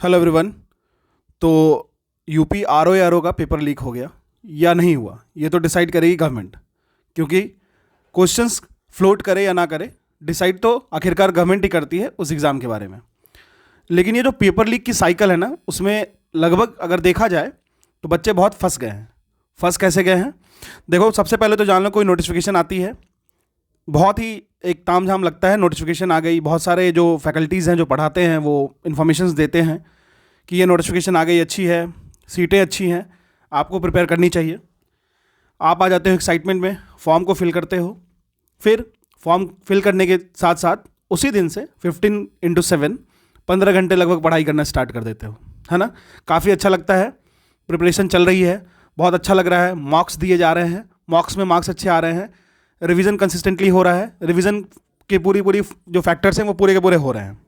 Hello everyone. तो UP R O का paper leak हो गया या नहीं हुआ, ये तो डिसाइड करेगी गवर्नमेंट, क्योंकि क्वेश्चंस फ्लोट करे या ना करे, डिसाइड तो आखिरकार गवर्नमेंट ही करती है उस एग्ज़ाम के बारे में। लेकिन ये जो पेपर लीक की साइकिल है ना, उसमें लगभग अगर देखा जाए तो बच्चे बहुत फंस गए हैं। फंस कैसे गए हैं? देखो, सबसे पहले तो जान लो, कोई नोटिफिकेशन आती है, बहुत ही एक तामझाम लगता है, नोटिफिकेशन आ गई। बहुत सारे जो फैकल्टीज़ हैं जो पढ़ाते हैं वो इन्फॉर्मेशंस देते हैं कि ये नोटिफिकेशन आ गई, अच्छी है, सीटें अच्छी हैं, आपको प्रिपेयर करनी चाहिए। आप आ जाते हो एक्साइटमेंट में, फॉर्म को फिल करते हो। फिर फॉर्म फिल करने के साथ साथ उसी दिन से 15x7 15 घंटे लगभग पढ़ाई करना स्टार्ट कर देते हो, है ना। काफ़ी अच्छा लगता है, प्रिपरेशन चल रही है, बहुत अच्छा लग रहा है, मार्क्स दिए जा रहे हैं, मार्क्स में मार्क्स अच्छे आ रहे हैं, रिवीजन कंसिस्टेंटली हो रहा है, रिवीजन के पूरी जो फैक्टर्स हैं वो पूरे के पूरे हो रहे हैं।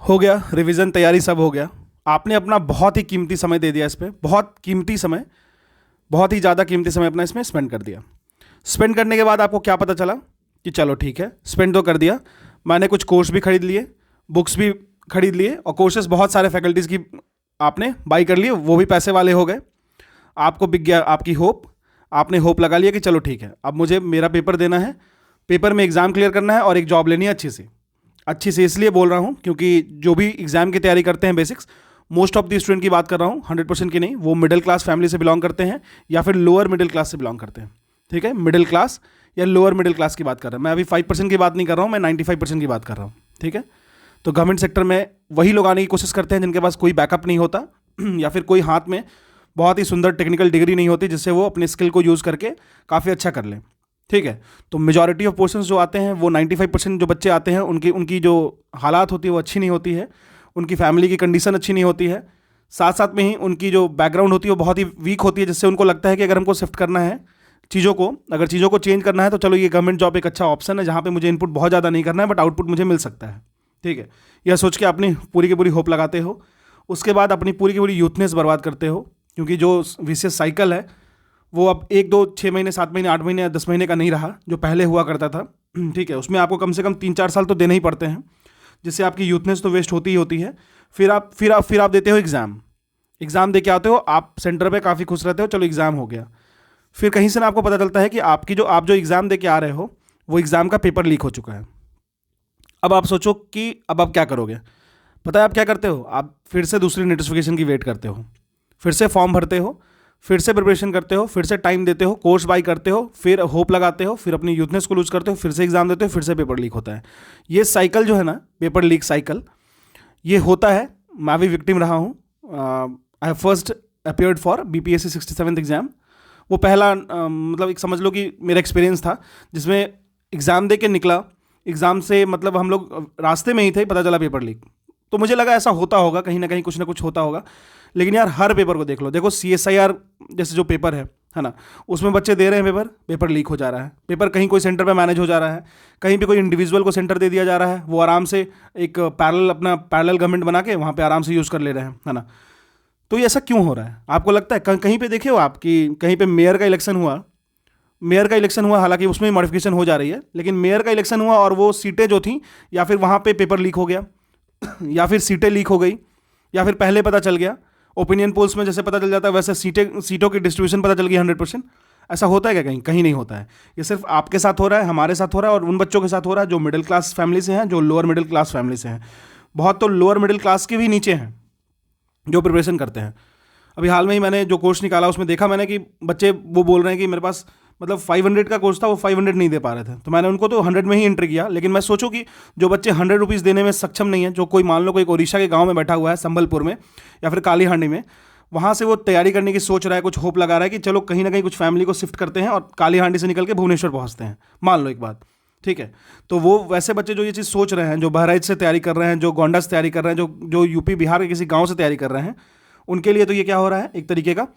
हो गया रिवीजन, तैयारी सब हो गया। आपने अपना बहुत ही कीमती समय दे दिया इस पर, बहुत कीमती समय, बहुत ही ज़्यादा कीमती समय अपना इसमें स्पेंड कर दिया। स्पेंड करने के बाद आपको क्या पता चला कि चलो ठीक है, स्पेंड तो कर दिया, मैंने कुछ कोर्स भी खरीद लिए, बुक्स भी खरीद लिए, और कोर्सेज बहुत सारे फैकल्टीज़ की आपने बाई कर लिए, वो भी पैसे वाले हो गए। आपको बिक गया आपकी होप, आपने होप लगा लिया कि चलो ठीक है, अब मुझे मेरा पेपर देना है, पेपर में एग्ज़ाम क्लियर करना है और एक जॉब लेनी है अच्छी से। इसलिए बोल रहा हूँ क्योंकि जो भी एग्ज़ाम की तैयारी करते हैं basics, most of the student की बात कर रहा हूँ, 100% की नहीं, वो मिडिल क्लास फैमिली से बिलोंग करते हैं या फिर लोअर मिडिल क्लास से बिलोंग करते हैं। ठीक है, मिडिल क्लास या लोअर मिडिल क्लास की बात कर रहा हूँ मैं, अभी 5% की बात नहीं कर रहा हूँ, मैं 95% की बात कर रहा हूँ। ठीक है, तो गवर्नमेंट सेक्टर में वही लोग आने की कोशिश करते हैं जिनके पास कोई बैकअप नहीं होता या फिर कोई हाथ में बहुत ही सुंदर टेक्निकल डिग्री नहीं होती जिससे वो अपने स्किल को यूज़ करके काफ़ी अच्छा कर लें। ठीक है, तो मेजॉरिटी ऑफ पर्सन्स जो आते हैं वो 95% जो बच्चे आते हैं उनकी जो हालात होती है वो अच्छी नहीं होती है, उनकी फैमिली की कंडीशन अच्छी नहीं होती है, साथ साथ में ही उनकी जो बैकग्राउंड होती है वो बहुत ही वीक होती है, जिससे उनको लगता है कि अगर हमको शिफ्ट करना है अगर चीज़ों को चेंज करना है तो चलो ये गवर्नमेंट जॉब एक अच्छा ऑप्शन है जहाँ पे मुझे इनपुट बहुत ज़्यादा नहीं करना है बट आउटपुट मुझे मिल सकता है। ठीक है, यह सोच के अपनी पूरी की पूरी होप लगाते हो, उसके बाद अपनी पूरी की पूरी यूथनेस बर्बाद करते हो, क्योंकि जो विशियस साइकिल है वो अब 1 2 6 महीने 7 महीने 8 महीने या 10 महीने का नहीं रहा जो पहले हुआ करता था। ठीक है, उसमें आपको कम से कम 3 4 साल तो देने ही पड़ते हैं, जिससे आपकी यूथनेस तो वेस्ट होती ही होती है। फिर आप देते हो एग्ज़ाम दे के आते हो, आप सेंटर पे काफ़ी खुश रहते हो, चलो एग्ज़ाम हो गया। फिर कहीं से ना आपको पता चलता है कि आप जो एग्ज़ाम दे के आ रहे हो वो एग्ज़ाम का पेपर लीक हो चुका है। अब आप सोचो कि अब आप क्या करोगे। पता है आप क्या करते हो? आप फिर से दूसरी नोटिफिकेशन की वेट करते हो, फिर से फॉर्म भरते हो, फिर से प्रिपरेशन करते हो, फिर से टाइम देते हो, कोर्स बाई करते हो, फिर होप लगाते हो, फिर अपनी यूथनेस को लूज करते हो, फिर से एग्जाम देते हो, फिर से पेपर लीक होता है। ये साइकिल जो है ना, पेपर लीक साइकिल, ये होता है। मैं भी विक्टिम रहा हूँ। I have first appeared for BPSC 67th exam. वो पहला मतलब एक समझ लो कि मेरा एक्सपीरियंस था जिसमें एग्ज़ाम दे के निकला, एग्ज़ाम से मतलब हम लोग रास्ते में ही थे, पता चला पेपर लीक। तो मुझे लगा ऐसा होता होगा, कहीं ना कहीं कुछ ना कुछ होता होगा। लेकिन यार हर पेपर को देख लो, देखो CSIR जैसे जो पेपर है ना, उसमें बच्चे दे रहे हैं पेपर लीक हो जा रहा है। पेपर कहीं कोई सेंटर पे मैनेज हो जा रहा है, कहीं पे कोई इंडिविजुअल को सेंटर दे दिया जा रहा है, वो आराम से एक पैरेलल गवर्नमेंट बना के वहाँ पे आराम से यूज़ कर ले रहे हैं, है ना। तो ये ऐसा क्यों हो रहा है आपको लगता है? कहीं पे देखे हो आप कि कहीं पे मेयर का इलेक्शन हुआ, हालांकि उसमें मॉडिफिकेशन हो जा रही है, लेकिन मेयर का इलेक्शन हुआ और वो सीटें जो थी, या फिर वहाँ पे पेपर लीक हो गया या फिर सीटें लीक हो गई, या फिर पहले पता चल गया, ओपिनियन पोल्स में जैसे पता चल जाता है वैसे सीटों की डिस्ट्रीब्यूशन पता चल गई 100%। ऐसा होता है क्या? कहीं नहीं होता है। ये सिर्फ आपके साथ हो रहा है, हमारे साथ हो रहा है, और उन बच्चों के साथ हो रहा है जो मिडिल क्लास फैमिली से हैं, जो लोअर मिडिल क्लास फैमिली से हैं। बहुत तो लोअर मिडिल क्लास के भी नीचे हैं जो प्रिपरेशन करते हैं। अभी हाल में ही मैंने जो कोर्स निकाला उसमें देखा मैंने कि बच्चे वो बोल रहे हैं कि मेरे पास मतलब 500 का कोर्स था, वो 500 नहीं दे पा रहे थे, तो मैंने उनको तो 100 में ही एंट्री किया। लेकिन मैं सोचूं कि जो बच्चे 100 रुपीज़ देने में सक्षम नहीं है, जो कोई मान लो कोई ओडिशा के गांव में बैठा हुआ है, संबलपुर में या फिर काली हांडी में, वहाँ से वो तैयारी करने की सोच रहा है, कुछ होप लगा रहा है कि चलो कहीं ना कहीं कुछ फैमिली को शिफ्ट करते हैं और काली हांडी से निकल के भुवनेश्वर पहुँचते हैं, मान लो एक बात। ठीक है, तो वो वैसे बच्चे जो ये चीज़ सोच रहे हैं, जो बहराइच से तैयारी कर रहे हैं, जो गोंडा से तैयारी कर रहे हैं, जो यूपी बिहार के किसी गाँव से तैयारी कर रहे हैं, उनके लिए तो ये क्या हो रहा है, एक तरीके का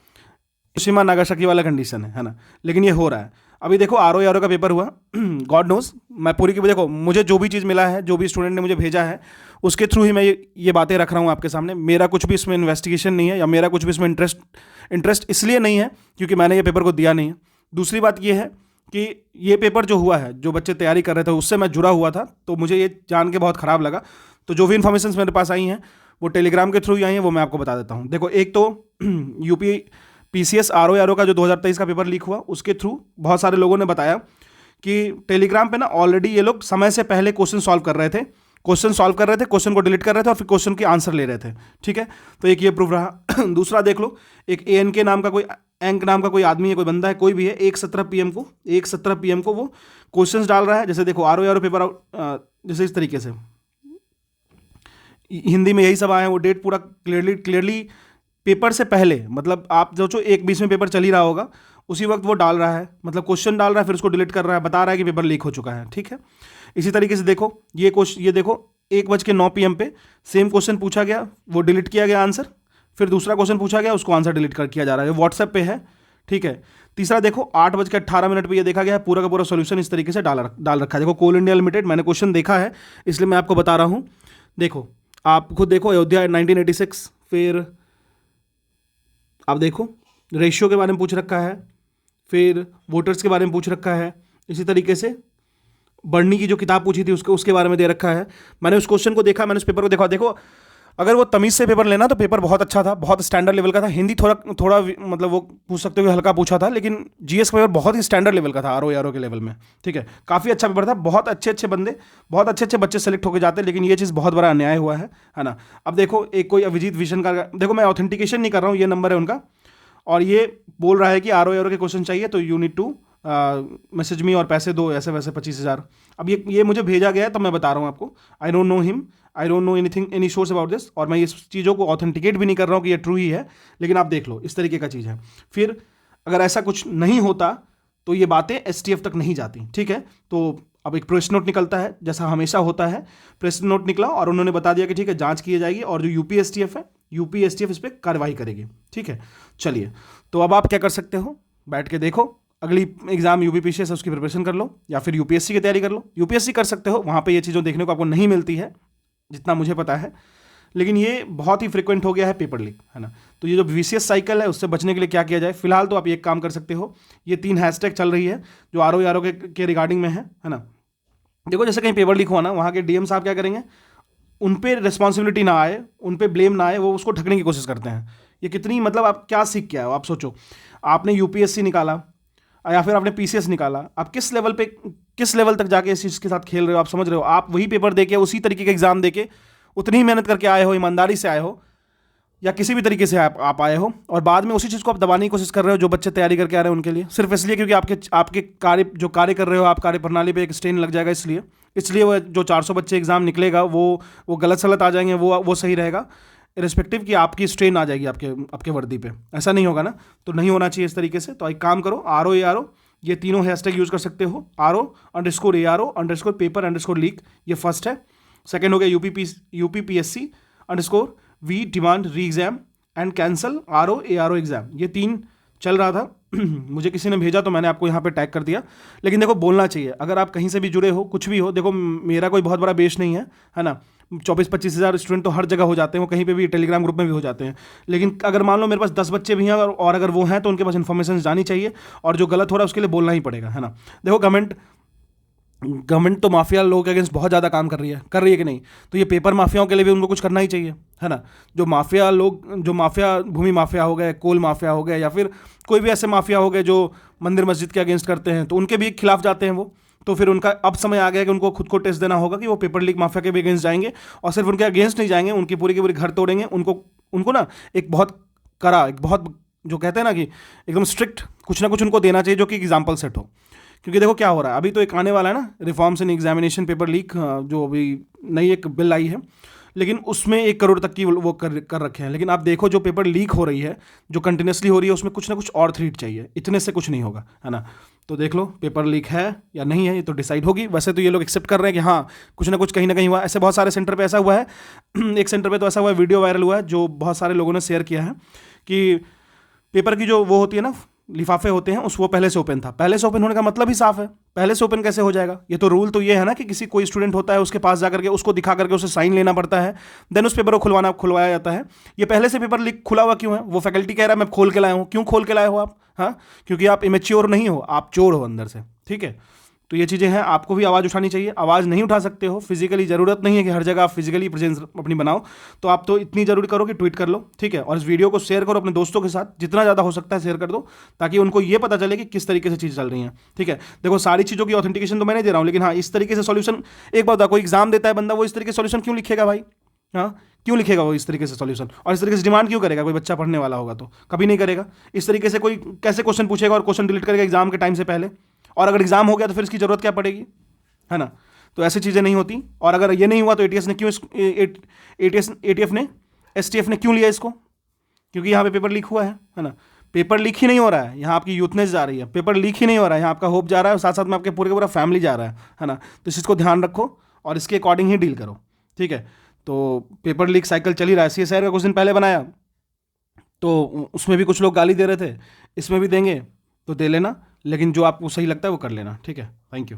हिरोशिमा नागासाकी वाला कंडीशन है ना। लेकिन ये हो रहा है। अभी देखो RO का पेपर हुआ, गॉड नोज, मैं पूरी की देखो, मुझे जो भी चीज़ मिला है, जो भी स्टूडेंट ने मुझे भेजा है, उसके थ्रू ही मैं ये बातें रख रहा हूँ आपके सामने। मेरा कुछ भी इसमें इन्वेस्टिगेशन नहीं है, या मेरा कुछ भी इसमें इंटरेस्ट इसलिए नहीं है क्योंकि मैंने ये पेपर को दिया नहीं है। दूसरी बात ये है कि ये पेपर जो हुआ है, जो बच्चे तैयारी कर रहे थे, उससे मैं जुड़ा हुआ था, तो मुझे ये जान के बहुत ख़राब लगा। तो जो भी इन्फॉर्मेशन मेरे पास आई हैं वो टेलीग्राम के थ्रू ही आई हैं, वो मैं आपको बता देता हूँ। देखो, एक तो यूपी पीसीएस आरओ का जो 2023 का पेपर लीक हुआ, उसके थ्रू बहुत सारे लोगों ने बताया कि टेलीग्राम पे ना ऑलरेडी ये लोग समय से पहले क्वेश्चन सॉल्व कर रहे थे, क्वेश्चन को डिलीट कर रहे थे और फिर क्वेश्चन की आंसर ले रहे थे। ठीक है, तो एक ये प्रूफ रहा। दूसरा देख लो, एक एएनके नाम का कोई एंक नाम का कोई आदमी है, कोई बंदा है, कोई भी है, 1:17 PM को वो क्वेश्चंस डाल रहा है। जैसे देखो, आरओ पेपर आउट, जैसे इस तरीके से हिंदी में यही सब आए हैं, वो डेट पूरा क्लियरली पेपर से पहले, मतलब आप जो 1:20 में पेपर चल ही रहा होगा, उसी वक्त वो डाल रहा है, मतलब क्वेश्चन डाल रहा है, फिर उसको डिलीट कर रहा है, बता रहा है कि पेपर लीक हो चुका है। ठीक है, इसी तरीके से देखो, ये देखो 1:09 PM पे सेम क्वेश्चन पूछा गया, वो डिलीट किया गया आंसर, फिर दूसरा क्वेश्चन पूछा गया, उसको आंसर डिलीट कर किया जा रहा है, व्हाट्सएप पे है। ठीक है, तीसरा देखो 8:18 पे ये देखा गया है, पूरा का पूरा सोल्यूशन इस तरीके से डाल रखा है। देखो, कोल इंडिया लिमिटेड, मैंने क्वेश्चन देखा है इसलिए मैं आपको बता रहा हूँ। देखो, आप खुद देखो, अयोध्या 1986, फिर आप देखो रेशियो के बारे में पूछ रखा है, फिर वोटर्स के बारे में पूछ रखा है, इसी तरीके से बर्नी की जो किताब पूछी थी उसके बारे में दे रखा है। मैंने उस क्वेश्चन को देखा, मैंने उस पेपर को देखा। देखो, अगर वो तमीज़ से पेपर लेना तो पेपर बहुत अच्छा था, बहुत स्टैंडर्ड लेवल का था। हिंदी थोड़ा मतलब वो पूछ सकते हो कि हल्का पूछा था, लेकिन जीएस का पेपर बहुत ही स्टैंडर्ड लेवल का था, आरओ के लेवल में। ठीक है, काफ़ी अच्छा पेपर था, बहुत अच्छे बंदे, बहुत अच्छे बच्चे सेलेक्ट होकर जाते हैं, लेकिन ये चीज़ बहुत बड़ा अन्याय हुआ है ना। अब देखो, एक कोई अभिजीत विशन का, देखो मैं ऑथेंटिकेशन नहीं कर रहा हूँ, ये नंबर है उनका, और ये बोल रहा है कि आरओ के क्वेश्चन चाहिए तो you need to message me और पैसे दो, ऐसे वैसे 25,000। अब ये मुझे भेजा गया है, तब मैं बता रहा हूँ आपको। I don't know him, I don't know any source about this, और मैं इस चीज़ों को ऑथेंटिकेट भी नहीं कर रहा हूँ कि ये ट्रू ही है, लेकिन आप देख लो, इस तरीके का चीज़ है। फिर अगर ऐसा कुछ नहीं होता तो ये बातें एसटीएफ तक नहीं जाती। ठीक है, तो अब एक प्रेस नोट निकलता है, जैसा हमेशा होता है, प्रेस नोट निकला और उन्होंने बता दिया कि ठीक है, जांच की जाएगी, और जो यूपी एसटीएफ इस पर कार्रवाई करेगी। ठीक है, चलिए, तो अब आप क्या कर सकते हो, बैठ के देखो, अगली एग्जाम यूपी पीसीएस है उसकी प्रिपरेशन कर लो, या फिर यूपीएससी की तैयारी कर लो। यूपीएससी कर सकते हो, वहाँ पे ये चीज़ों देखने को आपको नहीं मिलती है, जितना मुझे पता है, लेकिन ये बहुत ही फ्रिक्वेंट हो गया है पेपर लीक, है ना। तो ये जो वीसीएस साइकिल है, उससे बचने के लिए क्या किया जाए? फिलहाल तो आप एक काम कर सकते हो, ये 3 हैशटैग चल रही है जो आरओ के रिगार्डिंग में है ना। देखो, जैसे कहीं पेपर लीक हुआ ना, वहाँ के डीएम साहब क्या करेंगे, उन पर रिस्पॉन्सिबिलिटी ना आए, उन पर ब्लेम ना आए, वो उसको ढकने की कोशिश करते हैं। ये कितनी, मतलब आप क्या सीख के आए हो? आप सोचो, आपने यूपीएससी निकाला या फिर आपने पीसीएस निकाला, आप किस लेवल तक जाके इस चीज़ के साथ खेल रहे हो? आप समझ रहे हो? आप वही पेपर देके, उसी तरीके का एग्जाम देके, उतनी ही मेहनत करके आए हो, ईमानदारी से आए हो, या किसी भी तरीके से आप आए हो, और बाद में उसी चीज़ को आप दबाने की कोशिश कर रहे हो जो बच्चे तैयारी करके आ रहे हैं उनके लिए, सिर्फ इसलिए क्योंकि आपके कार्य कर रहे हो, आप कार्य प्रणाली पे एक स्ट्रेन लग जाएगा, इसलिए वो जो 400 बच्चे एग्जाम निकलेगा वो गलत सलत आ जाएंगे, वो सही रहेगा, रिस्पेक्टिव कि आपकी स्ट्रेन आ जाएगी आपके वर्दी पे। ऐसा नहीं होगा ना, तो नहीं होना चाहिए इस तरीके से। तो एक काम करो, आरओ ये तीनों हैशटैग यूज़ कर सकते हो, RO_ARO_paper_leak, ये फर्स्ट है। सेकेंड हो गया UPPSC_we demand re-exam and cancel RO_ARO exam, ये 3 चल रहा था। मुझे किसी ने भेजा तो मैंने आपको यहाँ पे टैग कर दिया। लेकिन देखो, बोलना चाहिए, अगर आप कहीं से भी जुड़े हो, कुछ भी हो, देखो मेरा कोई बहुत बड़ा बेस नहीं है ना। 24-25 हज़ार स्टूडेंट तो हर जगह हो जाते हैं, वो कहीं पे भी टेलीग्राम ग्रुप में भी हो जाते हैं। लेकिन अगर मान लो मेरे पास 10 बच्चे भी हैं, और अगर वो हैं तो उनके पास इन्फॉर्मेशन जानी चाहिए, और जो गलत हो रहा है उसके लिए बोलना ही पड़ेगा, है ना। देखो, गवर्नमेंट तो माफिया लोगों के अगेंस्ट बहुत ज़्यादा काम कर रही है कि नहीं? तो ये पेपर माफियाओं के लिए भी उनको कुछ करना ही चाहिए, है ना। जो भूमि माफिया हो गए, कोल माफिया हो गए, या फिर कोई भी ऐसे माफिया हो गए जो मंदिर मस्जिद के अगेंस्ट करते हैं, तो उनके भी खिलाफ जाते हैं वो। तो फिर उनका अब समय आ गया कि उनको खुद को टेस्ट देना होगा कि वो पेपर लीक माफिया के भी अगेंस्ट जाएंगे, और सिर्फ उनके अगेंस्ट नहीं जाएंगे, उनकी पूरी की पूरी घर तोड़ेंगे। उनको ना एक बहुत जो कहते हैं ना कि एकदम स्ट्रिक्ट कुछ ना कुछ उनको देना चाहिए, जो कि एग्जाम्पल सेट हो। क्योंकि देखो क्या हो रहा है, अभी तो एक आने वाला है ना, reforms in examination paper leak, जो अभी नई एक बिल आई है, लेकिन उसमें 1 करोड़ तक की वो कर रखे हैं। लेकिन आप देखो, जो पेपर लीक हो रही है, जो कंटिन्यूसली हो रही है, उसमें कुछ ना कुछ और थ्रीट चाहिए, इतने से कुछ नहीं होगा, है ना। तो देख लो, पेपर लीक है या नहीं है, ये तो डिसाइड होगी। वैसे तो ये लोग एक्सेप्ट कर रहे हैं कि हाँ, कुछ ना कुछ कहीं ना कहीं हुआ। ऐसे बहुत सारे सेंटर पे ऐसा हुआ है। एक सेंटर पे तो ऐसा हुआ है, वीडियो वायरल हुआ है, जो बहुत सारे लोगों ने शेयर किया है, कि पेपर की जो वो होती है ना, लिफाफे होते हैं, वो पहले से ओपन था। पहले से ओपन होने का मतलब ही साफ है, पहले से ओपन कैसे हो जाएगा? ये तो रूल तो ये है ना कि कोई स्टूडेंट होता है, उसके पास जाकर के उसको दिखा करके उसे साइन लेना पड़ता है, देन उस पेपर को खुलवाया जाता है। ये पहले से पेपर लीक खुला हुआ क्यों है? वो फैकल्टी कह रहा है मैं खोल के लाया हूँ। क्यों खोल के लाए हो आप? हाँ, क्योंकि आप इमेच्योर नहीं हो, आप चोर हो अंदर से, ठीक है। तो ये चीज़ें हैं, आपको भी आवाज़ उठानी चाहिए। आवाज़ नहीं उठा सकते हो फिजिकली, ज़रूरत नहीं है कि हर जगह आप फिजिकली प्रेजेंस अपनी बनाओ, तो आप तो इतनी जरूर करो कि ट्वीट कर लो, ठीक है। और इस वीडियो को शेयर करो अपने दोस्तों के साथ, जितना ज़्यादा हो सकता है शेयर कर दो, ताकि उनको ये पता चले कि किस तरीके से चीज़ चल रही है, ठीक है। देखो सारी चीज़ों की ऑथेंटिकेशन तो मैं नहीं दे रहा हूँ, लेकिन हाँ इस तरीके से सॉल्यूशन, एक बात, कोई एग्जाम देता है बंदा, वो इस तरीके से सॉल्यूशन क्यों लिखेगा भाई? हाँ, क्यों लिखेगा वो इस तरीके से सॉल्यूशन, और इस तरीके से डिमांड क्यों करेगा? कोई बच्चा पढ़ने वाला होगा तो कभी नहीं करेगा। इस तरीके से कोई कैसे क्वेश्चन पूछेगा और क्वेश्चन डिलीट करेगा एग्जाम के टाइम से पहले? और अगर एग्जाम हो गया तो फिर इसकी जरूरत क्या पड़ेगी, है ना। तो ऐसी चीज़ें नहीं होती। और अगर ये नहीं हुआ तो एटीएस ने क्यों एटीएफ ने एसटीएफ ने क्यों लिया इसको? क्योंकि यहाँ पे पेपर लीक हुआ है ना। पेपर लीक ही नहीं हो रहा है, यहाँ आपकी यूथनेस जा रही है। पेपर लीक ही नहीं हो रहा है, यहाँ आपका होप जा रहा है, और साथ साथ में आपके पूरे का पूरा फैमिली जा रहा है ना। तो इस चीज़ को ध्यान रखो और इसके अकॉर्डिंग ही डील करो, ठीक है। तो पेपर लीक साइकिल चल ही रहा है। सीएसआईआर का कुछ दिन पहले बनाया तो उसमें भी कुछ लोग गाली दे रहे थे, इसमें भी देंगे तो दे लेना, लेकिन जो आपको सही लगता है वो कर लेना, ठीक है। Thank you.